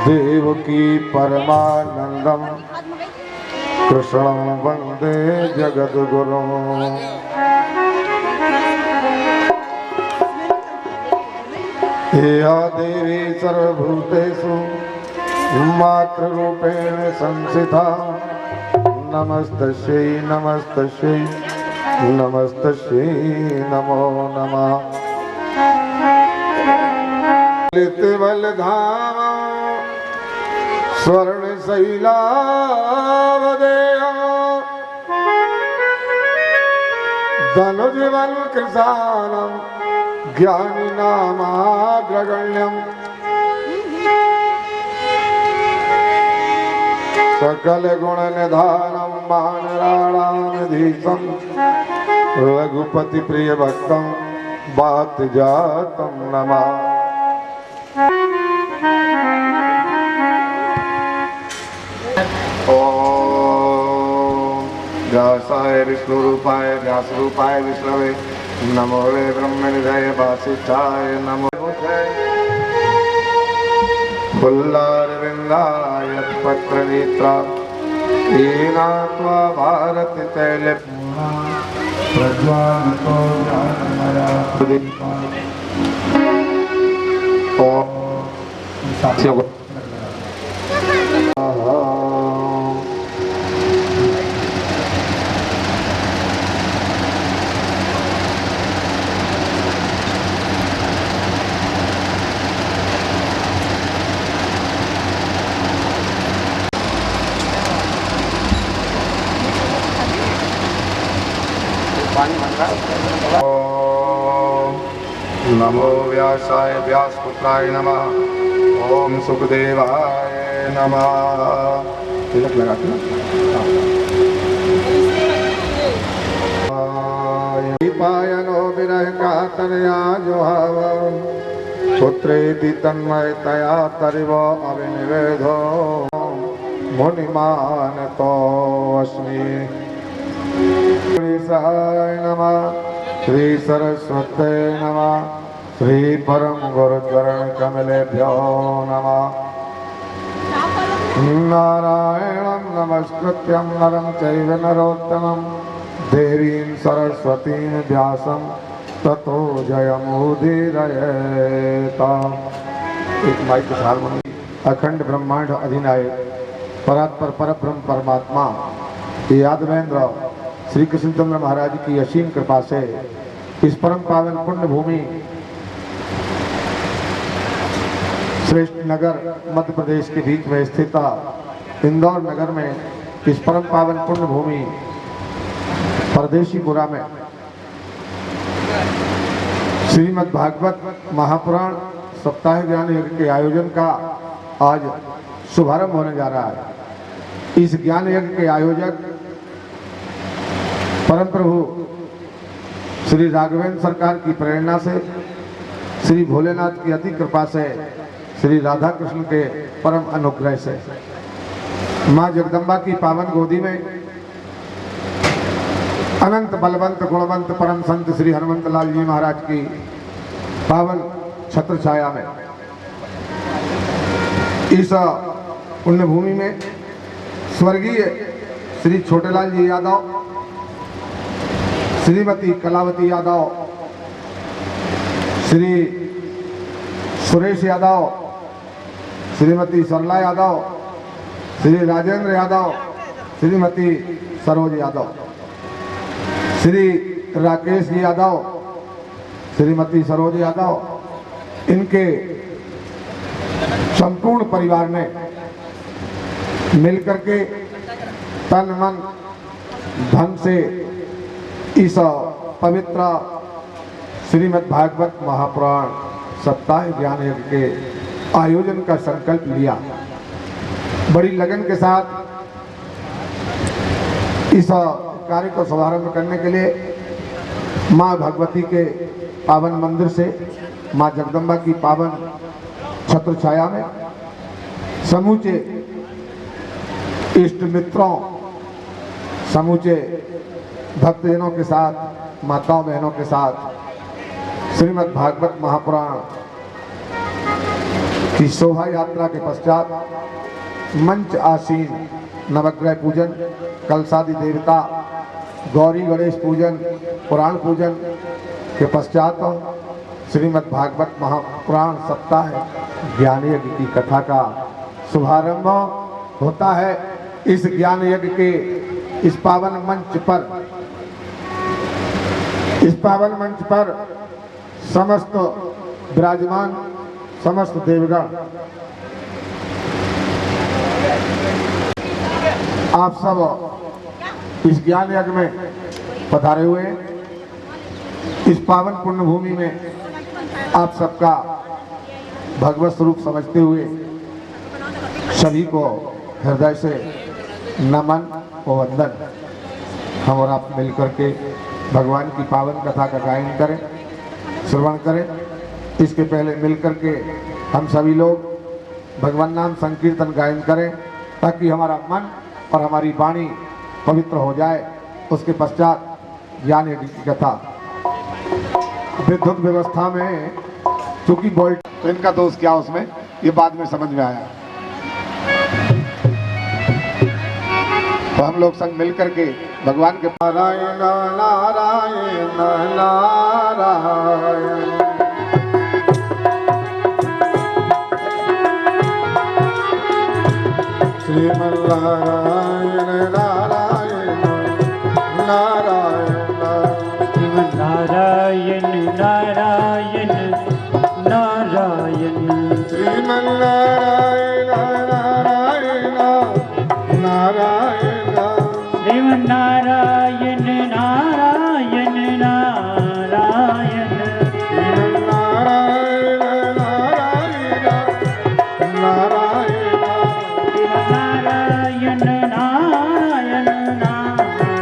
देवकी परमानंदम कृष्णं वंदे जगद्गुरुं। या देवी सर्वभूतेषु मातृरूपेण संस्थिता नमस्तस्यै नमस्तस्यै नमस्तस्यै नमो नमः। बलधाम स्वर्णशैलावदेय धनुजवन् कृशानं ज्ञानिनामाग्रगण्यं सकलगुणनिधानं मानराणामधीशं रघुपतिप्रियभक्तं वातजातं नमः। व्यासाय विष्णुरूपाय व्यासरूपाय विष्णवे नमो वे ब्रह्मनिधये वासिष्ठाय नमो फुल्लारविन्दाय पत्रनेत्रा येनात्वा भारति तैले प्रज्वालितो ज्ञानमया नमो व्यासाय व्यासपुत्राय नमः। ओम सुखदेवाय नमः। तिलक लगाते हैं। पायनो विरह कातरया जोहाव पुत्रेति तन्मयतया तरिव अभिनिवेदो मुनिमानतो अस्मि। श्री साई नमः श्री सरस्वते नमः श्री परम गुरुचरण कमलेभ्यो नमः। नारायणं नमस्कृत्यं नरं चैव नरोत्तमं देवीं सरस्वतीं व्यासं ततो जयमुदीरयेत्। एक माइक के हारमोनी अखंड ब्रह्मांड अधिनायक परात्पर परब्रह्म परमात्मा यादवेंद्र श्री कृष्णचंद्र महाराज की असीम कृपा से इस परम पावन पुण्य भूमि श्रेष्ठ नगर मध्य प्रदेश के बीच में स्थित इंदौर नगर में इस परम पावन पुण्य भूमि परदेशीपुरा में श्रीमद् भागवत महापुराण सप्ताह ज्ञान यज्ञ के आयोजन का आज शुभारंभ होने जा रहा है। इस ज्ञान यज्ञ के आयोजक परम प्रभु श्री राघवेंद्र सरकार की प्रेरणा से श्री भोलेनाथ की अति कृपा से श्री राधा कृष्ण के परम अनुग्रह से माँ जगदम्बा की पावन गोदी में अनंत बलवंत गुणवंत परम संत श्री हनुमंत लाल जी महाराज की पावन छत्र छाया में इस पुण्य भूमि में स्वर्गीय श्री छोटेलाल जी यादव, श्रीमती कलावती यादव, श्री सुरेश यादव, श्रीमती सरला यादव, श्री राजेंद्र यादव, श्रीमती सरोज यादव, श्री राकेश यादव, श्रीमती सरोज यादव, इनके संपूर्ण परिवार ने मिलकर के तन मन धन से इस पवित्र श्रीमद् भागवत महापुराण सप्ताह ज्ञान यज्ञ के आयोजन का संकल्प लिया। बड़ी लगन के साथ इस कार्य को शुभारंभ करने के लिए माँ भगवती के पावन मंदिर से माँ जगदम्बा की पावन छत्र छाया में समूचे इष्ट मित्रों, समूचे भक्तजनों के साथ, माताओं बहनों के साथ श्रीमद् भागवत महापुराण की शोभा यात्रा के पश्चात मंच आसीन नवग्रह पूजन, कलशादि देवता, गौरी गणेश पूजन, पुराण पूजन के पश्चात श्रीमद् भागवत महापुराण सप्ताह ज्ञान यज्ञ की कथा का शुभारंभ होता है। इस ज्ञान यज्ञ के इस पावन मंच पर समस्त विराजमान समस्त देवगण आप सब इस ज्ञान यज्ञ में पधारे हुए हैं। इस पावन पुण्य भूमि में आप सबका भगवत स्वरूप समझते हुए सभी को हृदय से नमन और वंदन। हम और आप मिलकर के भगवान की पावन कथा का गायन करें, श्रवण करें। इसके पहले मिलकर के हम सभी लोग भगवान नाम संकीर्तन गायन करें, ताकि हमारा मन और हमारी वाणी पवित्र हो जाए। उसके पश्चात ज्ञान यज्ञ की कथा विद्युत व्यवस्था में चूंकि बोल्ट, तो इनका दोष क्या उसमें, ये बाद में समझ में आया। तो हम लोग संग मिलकर के भगवान के नारायण नारायण नारायण श्रीमन्नारायण नारायण नारायण श्रीमन्नारायण नारायण नारायण श्रीमन्नारायण नारायण नारायण श्रीमन्नारायण नारायण नारायण श्रीमन्नारायण नारायण नारायण श्रीमन्नारायण नारायण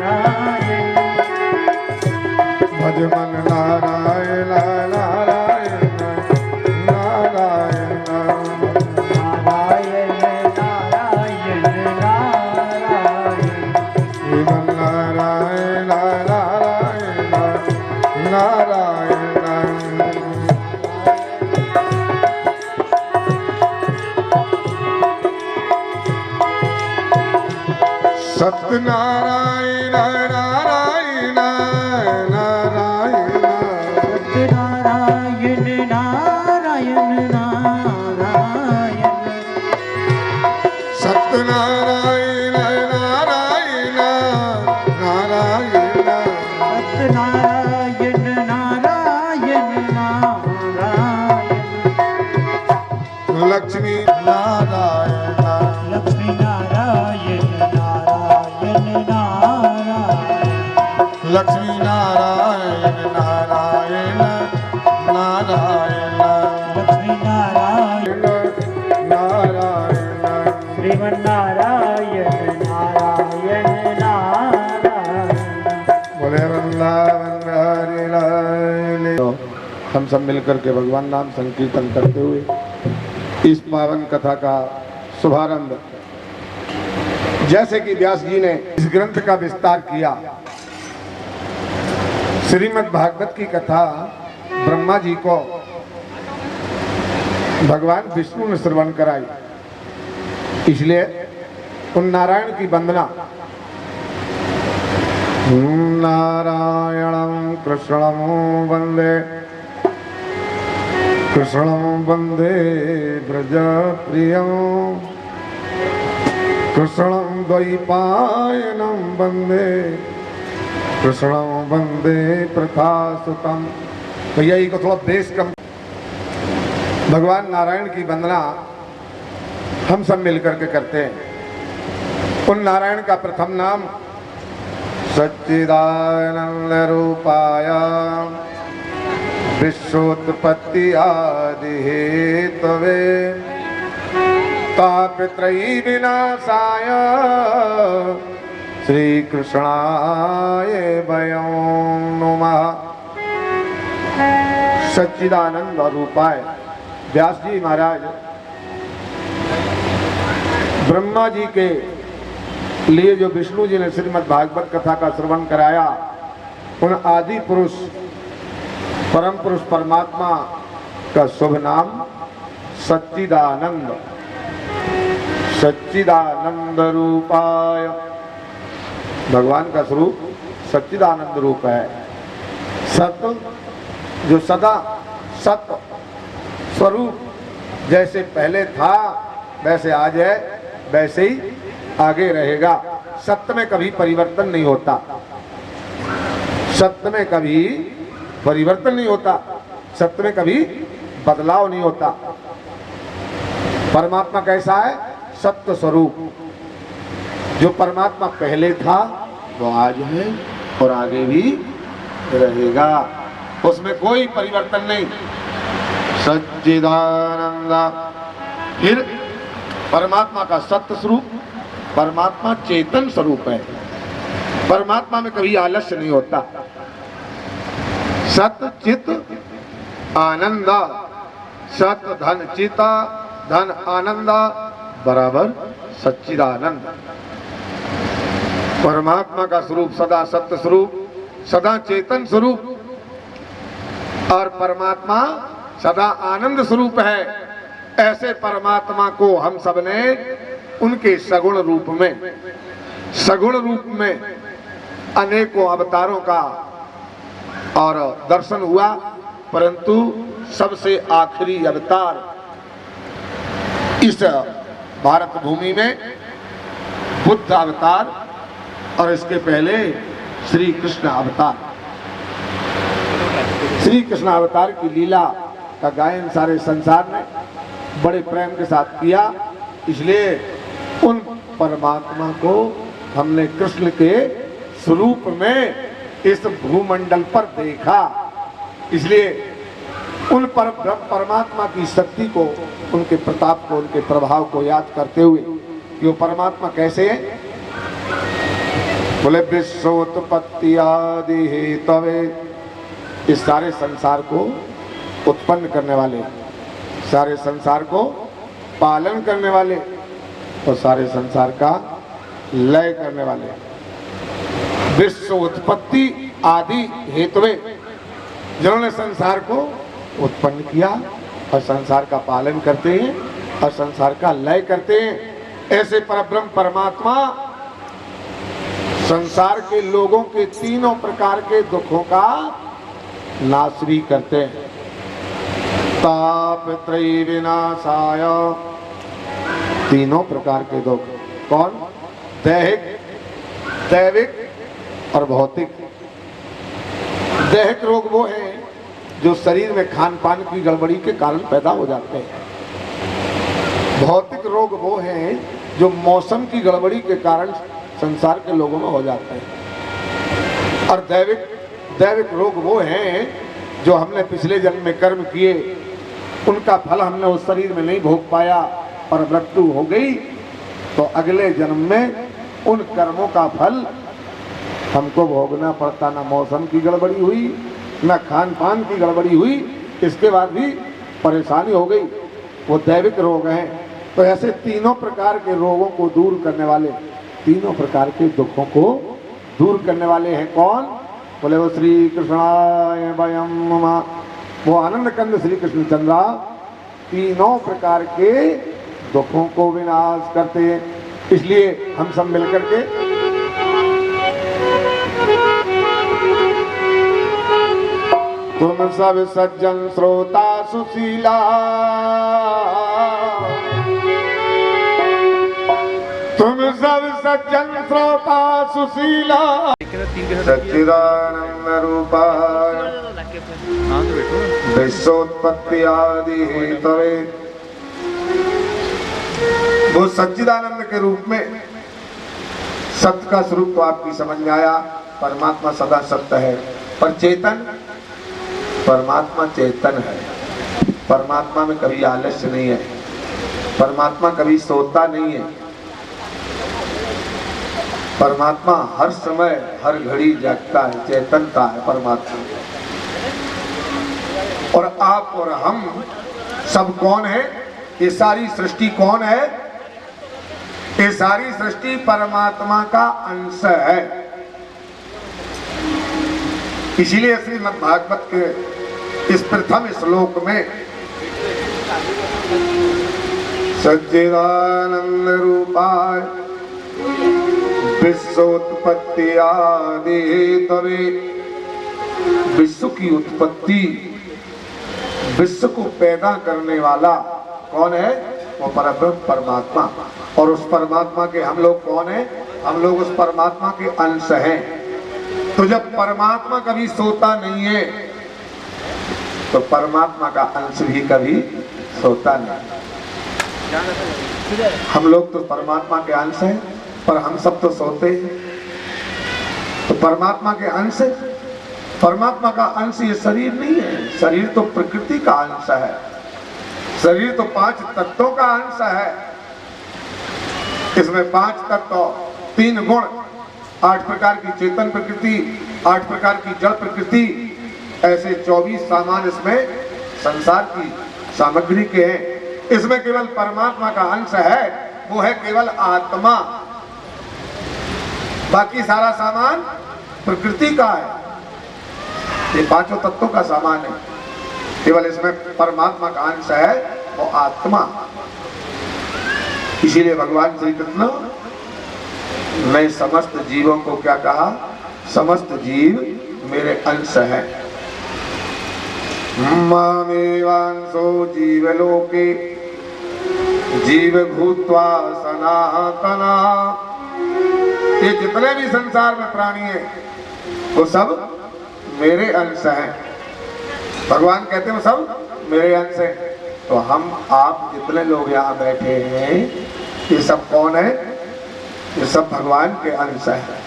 नारायण भज मन नारायण नारायण नारायण नारायण नारायण नारायण श्रीमन्नारायण नारायण नारायण सत्यनारायण नारायण नारायण सत्यनारायण नारायण नारायण सत्यनारायण नारायण नारायण सत्यनारायण नारायण नारायण लक्ष्मी नारायण लक्ष्मी नारायण नारायण नारायण लक्ष्मी नारायण नारायण नारायण लक्ष्मी नारायण नारायण श्रीमन्नारायण नारायण नारायण बोले वृंदावन हरि लाल। तो हम सब मिलकर के भगवान नाम संकीर्तन करते हुए इस पावन कथा का शुभारंभ, जैसे कि व्यास जी ने इस ग्रंथ का विस्तार किया, श्रीमद् भागवत की कथा ब्रह्मा जी को भगवान विष्णु ने श्रवण कराई, इसलिए उन नारायण की वंदना नारायणं कृष्णं वंदे ब्रजप्रियं कृष्णं द्वैपायनं वंदे कृष्णं वंदे प्रथासुतं। तो यही को थोड़ा बेस कम। भगवान नारायण की वंदना हम सब मिलकर के करते हैं। उन नारायण का प्रथम नाम सच्चिदानंद रूपाय विश्वोत्पत्ति आदि हेतवे तापत्रयी विनाशाय श्री कृष्णाय वयं नमः। सच्चिदानंद रूपाय व्यास जी महाराज ब्रह्मा जी के लिए जो विष्णु जी ने श्रीमद् भागवत कथा का श्रवण कराया, उन आदि पुरुष परम पुरुष परमात्मा का शुभ नाम सच्चिदानंद सच्चिदानंद रूपाय। भगवान का स्वरूप सच्चिदानंद रूप है। सत्य जो सदा सत्य स्वरूप जैसे पहले था वैसे आज है वैसे ही आगे रहेगा। सत्य में कभी परिवर्तन नहीं होता। सत्य में कभी परिवर्तन नहीं होता। सत्य में कभी बदलाव नहीं होता। परमात्मा कैसा है? सत्य स्वरूप। जो परमात्मा पहले था वो आज है और आगे भी रहेगा। उसमें कोई परिवर्तन नहीं। सच्चिदानंद। फिर परमात्मा का सत्य स्वरूप, परमात्मा चेतन स्वरूप है। परमात्मा में कभी आलस्य नहीं होता। सत्य चित आनंद। सत्य धन चिता धन आनंद बराबर सच्चिदानंद। परमात्मा का स्वरूप सदा सत्य स्वरूप, सदा चेतन स्वरूप और परमात्मा सदा आनंद स्वरूप है। ऐसे परमात्मा को हम सब ने उनके सगुण रूप में अनेकों अवतारों का और दर्शन हुआ, परंतु सबसे आखिरी अवतार इस भारत भूमि में बुद्ध अवतार और इसके पहले श्री कृष्ण अवतार। श्री कृष्ण अवतार की लीला का गायन सारे संसार ने बड़े प्रेम के साथ किया। इसलिए उन परमात्मा को हमने कृष्ण के स्वरूप में इस भूमंडल पर देखा। इसलिए उन परमात्मा की शक्ति को, उनके प्रताप को, उनके प्रभाव को याद करते हुए कि वो परमात्मा कैसे है। बोले विश्वोत्पत्ति आदि हेतवे। इस सारे संसार को उत्पन्न करने वाले, सारे संसार को पालन करने वाले और सारे संसार का लय करने वाले। विश्व उत्पत्ति आदि हेतुवे, जिन्होंने संसार को उत्पन्न किया और संसार का पालन करते हैं और संसार का लय करते हैं। ऐसे परब्रह्म परमात्मा संसार के लोगों के तीनों प्रकार के दुखों का नाश भी करते हैं। ताप त्रयी विनाशाय। तीनों प्रकार के दुख कौन? दैहिक, दैविक और भौतिक। दैहिक रोग वो हैं जो शरीर में खान पान की गड़बड़ी के कारण पैदा हो जाते हैं। भौतिक रोग वो हैं जो मौसम की गड़बड़ी के कारण संसार के लोगों में हो जाते हैं। और दैविक रोग वो हैं जो हमने पिछले जन्म में कर्म किए, उनका फल हमने उस शरीर में नहीं भोग पाया और मृत्यु हो गई, तो अगले जन्म में उन कर्मों का फल हमको भोगना पड़ता। ना मौसम की गड़बड़ी हुई, ना खान पान की गड़बड़ी हुई, इसके बाद भी परेशानी हो गई। वो दैविक रोग हैं। तो ऐसे तीनों प्रकार के रोगों को दूर करने वाले, तीनों प्रकार के दुखों को दूर करने वाले हैं कौन? बोले वो श्री कृष्णाय वयं नमः। वो आनंद कंद श्री कृष्ण चंद्रा तीनों प्रकार के दुखों को विनाश करते हैं। इसलिए हम सब मिलकर के तुम सब सज्जन श्रोता सुशीला, तुम सब सज्जन श्रोता सुशीला, सच्चिदानंद रूपाय विश्वोत्पत्ति आदि हेतवे। वो सच्चिदानंद के रूप में सत्य का स्वरूप तो आपकी समझ में आया। परमात्मा सदा सत्य है। पर चेतन, परमात्मा चेतन है। परमात्मा में कभी आलस्य नहीं है। परमात्मा कभी सोता नहीं है। परमात्मा हर समय हर घड़ी जागता है, चेतनता है परमात्मा। और आप और हम सब कौन है? ये सारी सृष्टि कौन है? ये सारी सृष्टि परमात्मा का अंश है। इसीलिए श्रीमद् भागवत के इस प्रथम श्लोक में सच्चिदानंद रूपाय विश्वोत्पत्ति आदि हेतवे। विश्व की उत्पत्ति, विश्व को पैदा करने वाला कौन है? वो परब्रह्म परमात्मा। और उस परमात्मा के हम लोग कौन है? हम लोग उस परमात्मा के अंश हैं। तो जब परमात्मा कभी सोता नहीं है तो परमात्मा का अंश भी कभी सोता नहीं। हम लोग तो परमात्मा के अंश हैं, पर हम सब तो सोते हैं। तो परमात्मा के अंश, परमात्मा का अंश ये शरीर नहीं है। शरीर तो प्रकृति का अंश है। शरीर तो 5 तत्वों का अंश है। इसमें 5 तत्व, 3 गुण, 8 प्रकार की चेतन प्रकृति, 8 प्रकार की जड़ प्रकृति, ऐसे 24 सामान इसमें संसार की सामग्री के हैं। इसमें केवल परमात्मा का अंश है, वो है केवल आत्मा। बाकी सारा सामान प्रकृति का है। ये 5 तत्वों का सामान है, केवल इसमें परमात्मा का अंश है, वो आत्मा। इसीलिए भगवान श्री कृष्ण ने समस्त जीवों को क्या कहा? समस्त जीव मेरे अंश है। मामेवांसो जीवलोके जीव भूत्वा सनातना। ये जितने भी संसार में प्राणी हैं वो सब मेरे अंश हैं। भगवान कहते हैं वो सब मेरे अंश हैं। तो हम आप जितने लोग यहाँ बैठे हैं ये सब कौन है? ये सब भगवान के अंश हैं।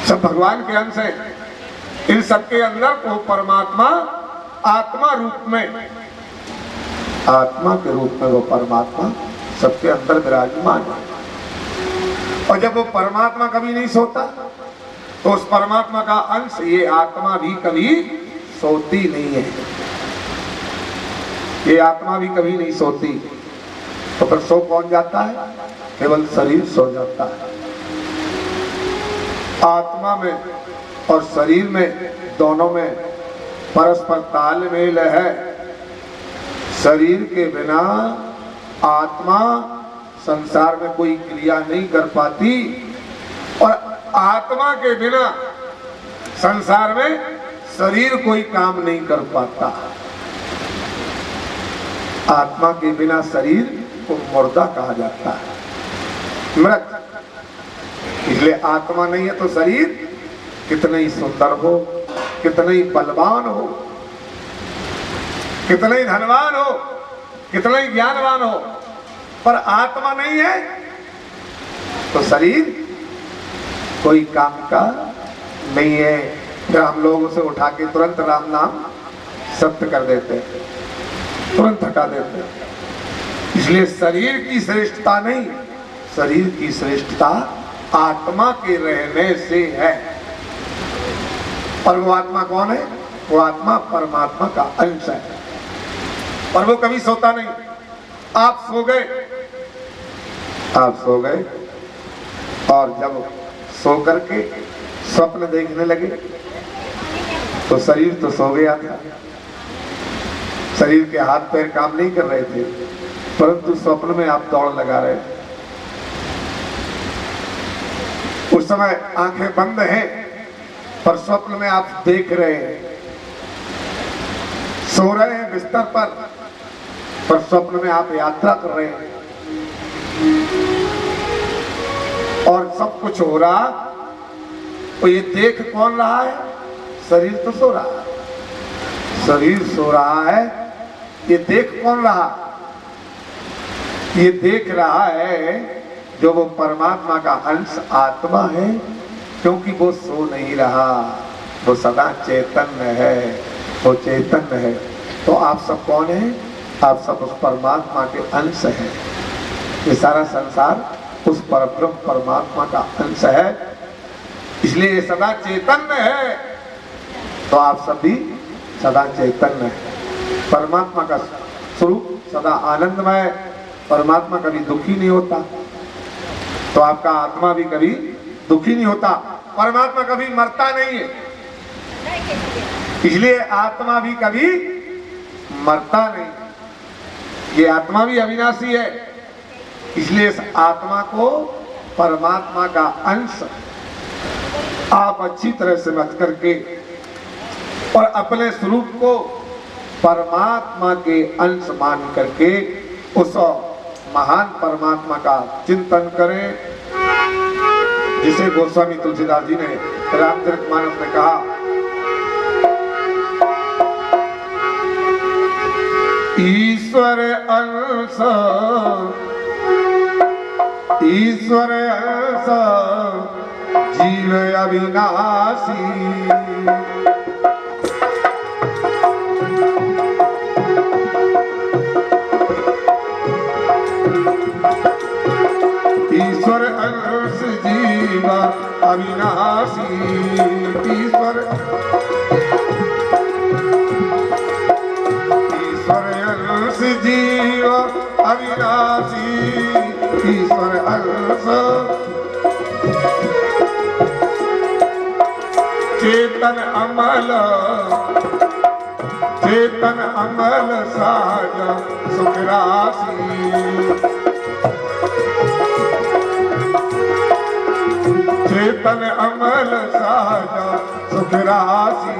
सब भगवान के अंश हैं। इन सबके अंदर वो परमात्मा आत्मा रूप में, आत्मा के रूप में वो परमात्मा सबके अंदर विराजमान है। और जब वो परमात्मा कभी नहीं सोता तो उस परमात्मा का अंश ये आत्मा भी कभी सोती नहीं है। ये आत्मा भी कभी नहीं सोती। तो फिर सो कौन जाता है? केवल शरीर सो जाता है। आत्मा में और शरीर में, दोनों में परस्पर तालमेल है। शरीर के बिना आत्मा संसार में कोई क्रिया नहीं कर पाती और आत्मा के बिना संसार में शरीर कोई काम नहीं कर पाता। आत्मा के बिना शरीर को मुर्दा कहा जाता है, मृत। इसलिए आत्मा नहीं है तो शरीर कितना ही सुंदर हो, कितना ही बलवान हो, कितना ही धनवान हो, कितना ही ज्ञानवान हो, पर आत्मा नहीं है तो शरीर कोई काम का नहीं है। फिर हम लोग उसे उठा के तुरंत राम नाम सत्य कर देते हैं, तुरंत हटा देते हैं। इसलिए शरीर की श्रेष्ठता नहीं, शरीर की श्रेष्ठता आत्मा के रहने से है। और वो आत्मा कौन है? वो आत्मा परमात्मा का अंश है और वो कभी सोता नहीं। आप सो गए, आप सो गए और जब सो करके स्वप्न देखने लगे तो शरीर तो सो गया था। शरीर के हाथ पैर काम नहीं कर रहे थे, परंतु स्वप्न में आप दौड़ लगा रहे थे। उस समय आंखें बंद हैं पर स्वप्न में आप देख रहे हैं। सो रहे हैं बिस्तर पर स्वप्न में आप यात्रा कर रहे हैं और सब कुछ हो रहा। तो ये देख कौन रहा है? शरीर तो सो रहा है, शरीर सो रहा है। ये देख कौन रहा? ये देख रहा है जो वो परमात्मा का अंश आत्मा है, क्योंकि वो सो नहीं रहा, वो सदा चैतन्य है, वो चैतन्य है। तो आप सब कौन है? आप सब उस परमात्मा के अंश हैं। ये सारा संसार उस परब्रह्म परमात्मा का अंश है, इसलिए ये सदा चैतन्य है। तो आप सब भी सदा चैतन्य है। परमात्मा का स्वरूप सदा आनंदमय। परमात्मा कभी दुखी नहीं होता, तो आपका आत्मा भी कभी दुखी नहीं होता। परमात्मा कभी मरता नहीं है, इसलिए आत्मा भी कभी मरता नहीं। ये आत्मा भी अविनाशी है, इसलिए इस आत्मा को परमात्मा का अंश आप अच्छी तरह से समझ करके और अपने स्वरूप को परमात्मा के अंश मान करके उस महान परमात्मा का चिंतन करें, जिसे गोस्वामी तुलसीदास जी ने रामचरितमानस में कहा, ईश्वर अंश जीव अविनाशी, ईश्वर अंश जीव अविनाशी, ईश्वर अंश जीव अविनाशी, ईश्वर अंश चेतन अमल साज सुख राशि, चेतन अमल साज सुख राशि,